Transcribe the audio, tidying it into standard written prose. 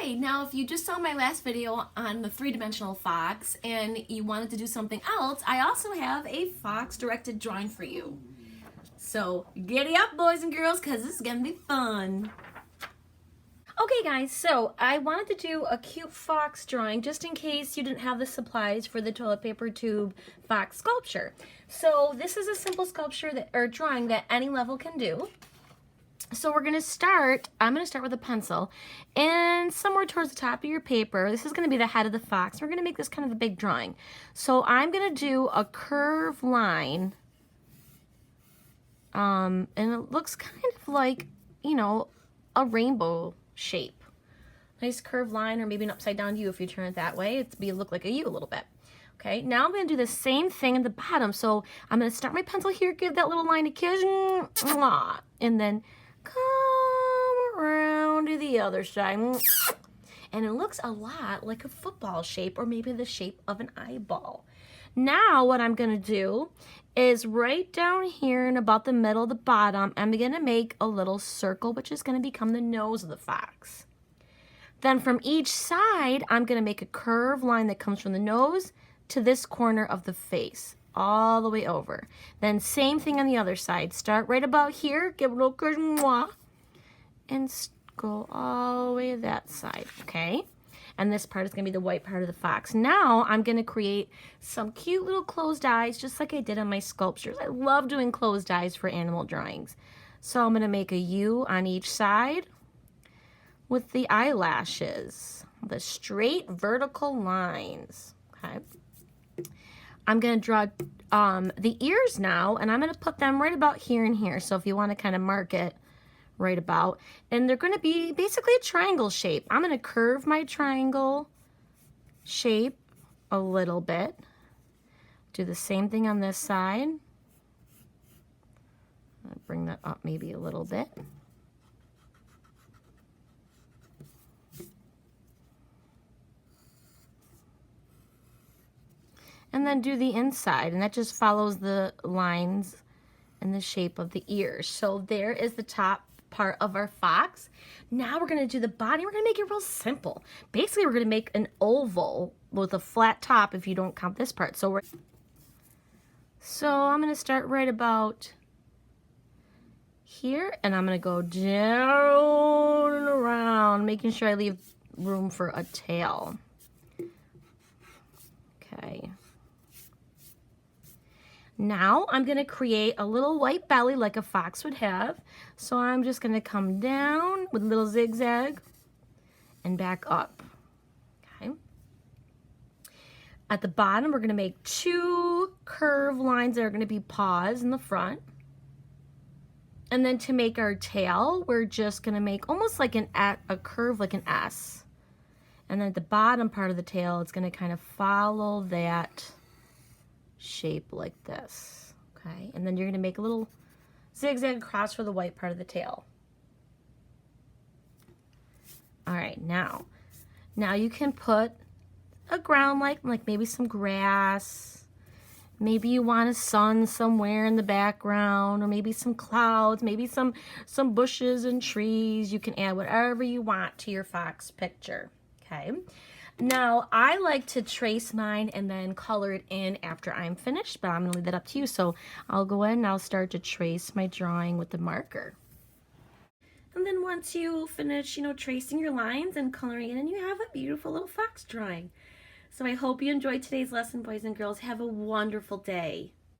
Okay, now if you just saw my last video on the three-dimensional fox and you wanted to do something else, I also have a fox directed drawing for you. So giddy up, boys and girls, because this is going to be fun. Okay guys, so I wanted to do a cute fox drawing just in case you didn't have the supplies for the toilet paper tube fox sculpture. So this is a simple sculpture or drawing that any level can do. So I'm going to start with a pencil, and somewhere towards the top of your paper, this is going to be the head of the fox. We're going to make this kind of a big drawing. So I'm going to do a curved line, and it looks kind of like, you know, a rainbow shape. Nice curved line, or maybe an upside down U if you turn it that way. It'd look like a U a little bit. Okay, now I'm going to do the same thing at the bottom. So I'm going to start my pencil here, give that little line a kiss, and then come around to the other side. And it looks a lot like a football shape, or maybe the shape of an eyeball. Now what I'm going to do is right down here in about the middle of the bottom, I'm going to make a little circle, which is going to become the nose of the fox. Then from each side, I'm going to make a curved line that comes from the nose to this corner of the face, all the way over. Then same thing on the other side. Start right about here, give a little curve, and go all the way to that side, okay? And this part is going to be the white part of the fox. Now I'm going to create some cute little closed eyes, just like I did on my sculptures. I love doing closed eyes for animal drawings. So I'm going to make a U on each side with the eyelashes, the straight vertical lines, okay? I'm going to draw the ears now, and I'm going to put them right about here and here. So if you want to kind of mark it right about, and they're going to be basically a triangle shape. I'm going to curve my triangle shape a little bit. Do the same thing on this side. I'll bring that up maybe a little bit. And then do the inside, and that just follows the lines and the shape of the ears. So there is the top part of our fox. Now we're going to do the body. We're going to make it real simple. Basically, we're going to make an oval with a flat top if you don't count this part. So I'm going to start right about here, and I'm going to go down and around, making sure I leave room for a tail. Okay. Now I'm going to create a little white belly like a fox would have. So I'm just going to come down with a little zigzag and back up. Okay. At the bottom, we're going to make two curved lines that are going to be paws in the front. And then to make our tail, we're just going to make almost like a curve like an S. And then at the bottom part of the tail, it's going to kind of follow that shape like this, okay? And then you're going to make a little zigzag across for the white part of the tail. All right, now you can put a ground like maybe some grass. Maybe you want a sun somewhere in the background, or maybe some clouds, maybe some bushes and trees. You can add whatever you want to your fox picture, okay? Now, I like to trace mine and then color it in after I'm finished, but I'm going to leave that up to you. So I'll go in and I'll start to trace my drawing with the marker. And then once you finish, tracing your lines and coloring it in, you have a beautiful little fox drawing. So I hope you enjoyed today's lesson, boys and girls. Have a wonderful day.